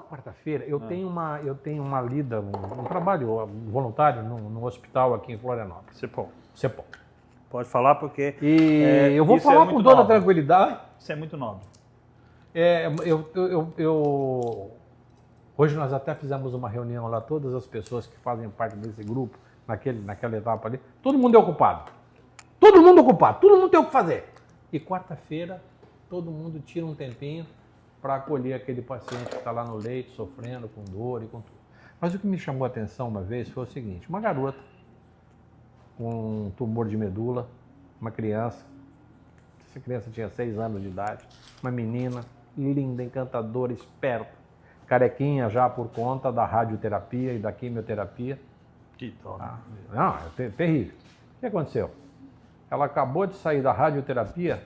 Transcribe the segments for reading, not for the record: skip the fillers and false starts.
quarta-feira eu tenho uma lida, um trabalho voluntário no hospital aqui em Florianópolis. CEPOL. Pode falar porque... E eu vou falar com toda tranquilidade. Isso é muito nobre. Hoje nós até fizemos uma reunião lá, todas as pessoas que fazem parte desse grupo, naquela etapa ali, todo mundo é ocupado. Todo mundo ocupado, todo mundo tem o que fazer. E quarta-feira, todo mundo tira um tempinho para acolher aquele paciente que está lá no leito, sofrendo, com dor e com tudo. Mas o que me chamou a atenção uma vez foi o seguinte, uma garota com um tumor de medula, uma criança, essa criança tinha 6 anos de idade, uma menina linda, encantadora, esperta, carequinha já por conta da radioterapia e da quimioterapia. Que dó. Não, é terrível. O que aconteceu? Ela acabou de sair da radioterapia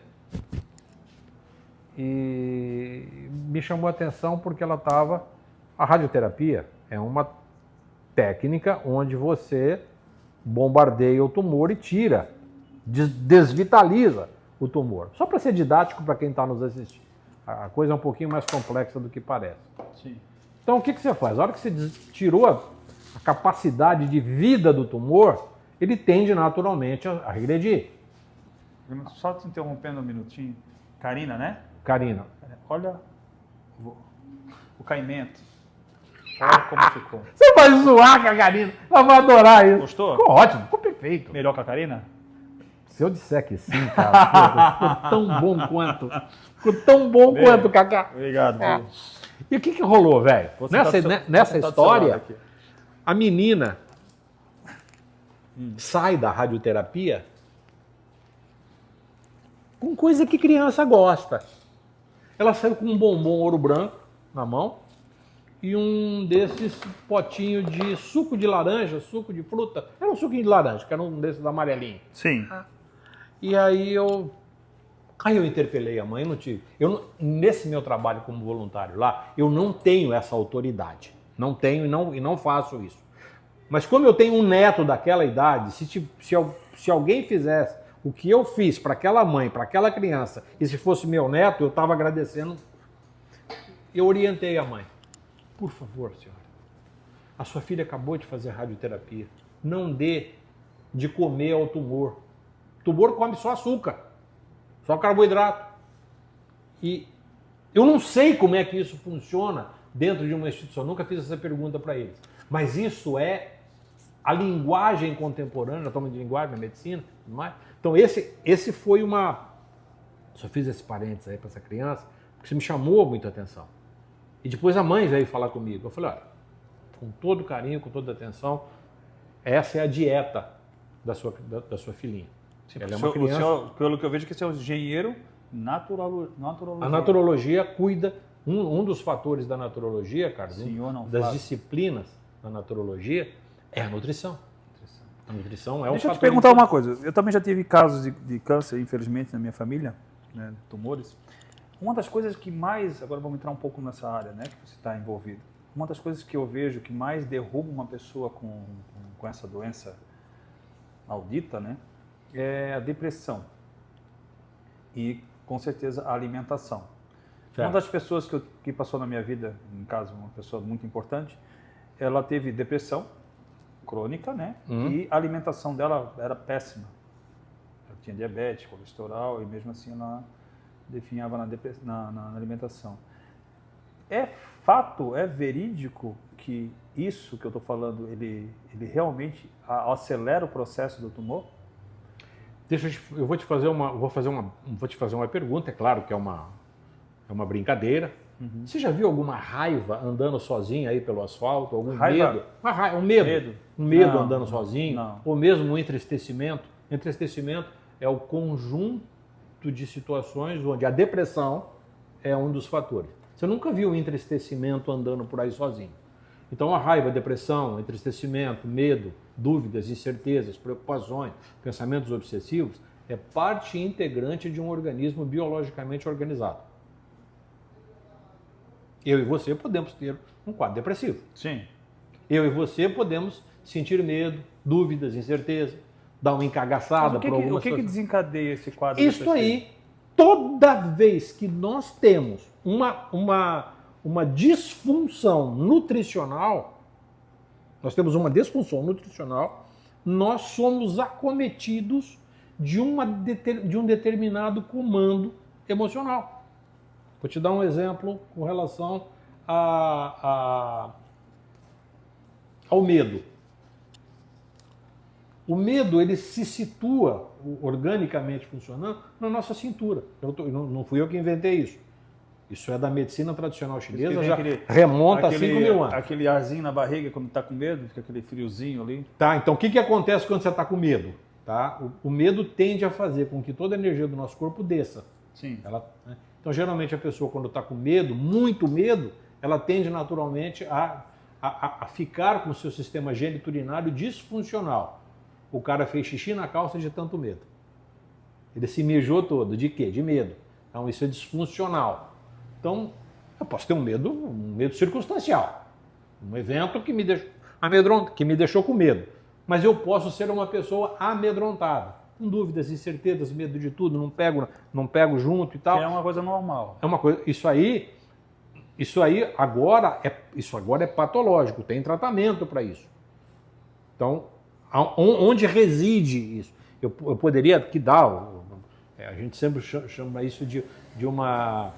e me chamou a atenção porque ela estava... A radioterapia é uma técnica onde você bombardeia o tumor e tira, desvitaliza o tumor. Só para ser didático para quem está nos assistindo. A coisa é um pouquinho mais complexa do que parece. Sim. Então o que você faz? A hora que você tirou a capacidade de vida do tumor, ele tende naturalmente a regredir. Só te interrompendo um minutinho. Karina, né? Karina. Olha o caimento. Olha como ficou. Você vai zoar com a Karina. Ela vai adorar isso. Gostou? Ficou ótimo, ficou perfeito. Melhor que a Karina? Se eu disser que sim, cara, ficou tão bom quanto. Ficou tão bom quanto, Cacá. Obrigado. E o que rolou, velho? Nessa história, a menina sai da radioterapia com coisa que criança gosta. Ela saiu com um bombom ouro branco na mão e um desses potinhos de suco de laranja, suco de fruta. Era um suquinho de laranja, que era um desses amarelinhos. Sim. E aí eu interpelei a mãe, nesse meu trabalho como voluntário lá, eu não tenho essa autoridade. Não tenho e não faço isso. Mas como eu tenho um neto daquela idade, se alguém fizesse o que eu fiz para aquela mãe, para aquela criança, e se fosse meu neto, eu estava agradecendo. Eu orientei a mãe. Por favor, senhora, a sua filha acabou de fazer radioterapia. Não dê de comer ao tumor. O tumor come só açúcar, só carboidrato. E eu não sei como é que isso funciona dentro de uma instituição, nunca fiz essa pergunta para eles. Mas isso é a linguagem contemporânea, a toma de linguagem, a medicina, tudo mais. Então esse foi uma... Só fiz esse parênteses aí para essa criança, porque isso me chamou muito a atenção. E depois a mãe veio falar comigo. Eu falei, olha, com todo carinho, com toda atenção, essa é a dieta da sua filhinha. Sim, ela é uma criança... senhor, pelo que eu vejo, que você é um engenheiro naturologia. A naturologia cuida... Um dos fatores da naturologia, Carlos, das disciplinas da naturologia, é a nutrição. A nutrição é um fator... Deixa eu te perguntar uma coisa. Eu também já tive casos de câncer, infelizmente, na minha família, né, tumores. Uma das coisas que mais... Agora vamos entrar um pouco nessa área, né, que você está envolvido. Uma das coisas que eu vejo que mais derruba uma pessoa com essa doença maldita, né, é a depressão. E, com certeza, a alimentação. Certo. Uma das pessoas que passou na minha vida, no caso, uma pessoa muito importante, ela teve depressão crônica, né? E a alimentação dela era péssima. Ela tinha diabetes, colesterol, e mesmo assim ela definhava na alimentação. É fato, é verídico que isso que eu estou falando, ele realmente acelera o processo do tumor? Vou te fazer uma pergunta, é claro que é uma brincadeira. Você já viu alguma raiva andando sozinho aí pelo asfalto? Algum medo? Um medo andando sozinho? Não. Ou mesmo um entristecimento? Entristecimento é o conjunto de situações onde a depressão é um dos fatores. Você nunca viu um entristecimento andando por aí sozinho. Então a raiva, a depressão, entristecimento, medo, dúvidas, incertezas, preocupações, pensamentos obsessivos é parte integrante de um organismo biologicamente organizado. Eu e você podemos ter um quadro depressivo. Sim. Eu e você podemos sentir medo, dúvidas, incerteza, dar uma encagaçada por alguma situação. O que desencadeia esse quadro depressivo? Isso aí, toda vez que nós temos uma disfunção nutricional, nós temos uma disfunção nutricional, nós somos acometidos de um determinado comando emocional. Vou te dar um exemplo com relação ao medo. O medo, ele se situa, organicamente funcionando, na nossa cintura. Não fui eu que inventei isso. Isso é da medicina tradicional chinesa, já remonta a 5.000 anos. Aquele arzinho na barriga quando está com medo, fica aquele friozinho ali. Tá, então o que acontece quando você está com medo? Tá? O medo tende a fazer com que toda a energia do nosso corpo desça. Sim. Né? Então, geralmente, a pessoa, quando está com medo, muito medo, ela tende naturalmente a ficar com o seu sistema geniturinário disfuncional. O cara fez xixi na calça de tanto medo. Ele se mijou todo. De quê? De medo. Então, isso é disfuncional. Então, eu posso ter um medo circunstancial. Um evento que me deixou com medo. Mas eu posso ser uma pessoa amedrontada. Com dúvidas, incertezas, medo de tudo, não pego junto e tal. Que é uma coisa normal. É uma coisa. Isso aí agora é patológico, tem tratamento para isso. Então, onde reside isso? Eu poderia aqui dar, a gente sempre chama isso de uma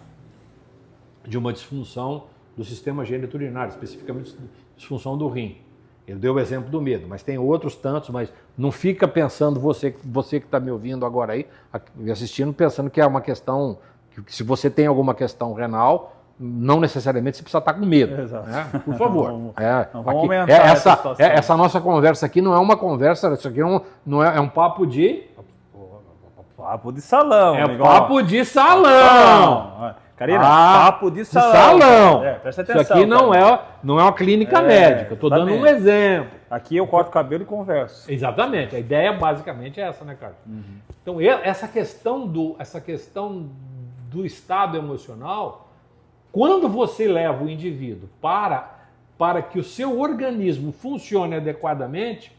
disfunção do sistema geniturinário, especificamente disfunção do rim. Ele deu o exemplo do medo, mas tem outros tantos, mas não fica pensando, você que está me ouvindo agora aí, assistindo, pensando que é uma questão, que se você tem alguma questão renal, não necessariamente você precisa estar com medo. Exato. Né? Por favor. Vamos aumentar essa situação. Essa nossa conversa aqui não é uma conversa, isso aqui não é um papo de... Papo de salão. É amigo. Papo de salão. Karina, papo de salão. Presta atenção. Isso aqui não é uma clínica médica. Eu estou dando um exemplo. Aqui eu corto o cabelo e converso. Exatamente. A ideia basicamente é essa, né, Carlos? Uhum. Então, essa questão do estado emocional, quando você leva o indivíduo para que o seu organismo funcione adequadamente,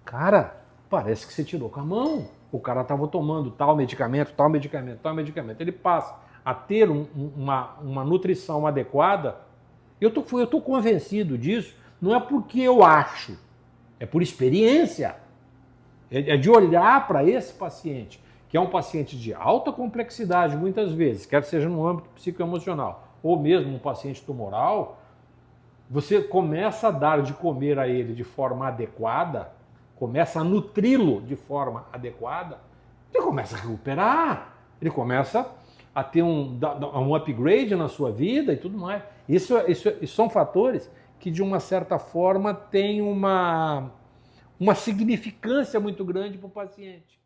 cara, parece que você tirou com a mão. O cara estava tomando tal medicamento. Ele passa a ter uma nutrição adequada. Eu tô convencido disso, não é porque eu acho, é por experiência. É de olhar para esse paciente, que é um paciente de alta complexidade, muitas vezes, quer seja no âmbito psicoemocional, ou mesmo um paciente tumoral, você começa a dar de comer a ele de forma adequada, começa a nutri-lo de forma adequada, ele começa a recuperar, ele começa a ter um upgrade na sua vida e tudo mais. Isso são fatores que, de uma certa forma, têm uma significância muito grande para o paciente.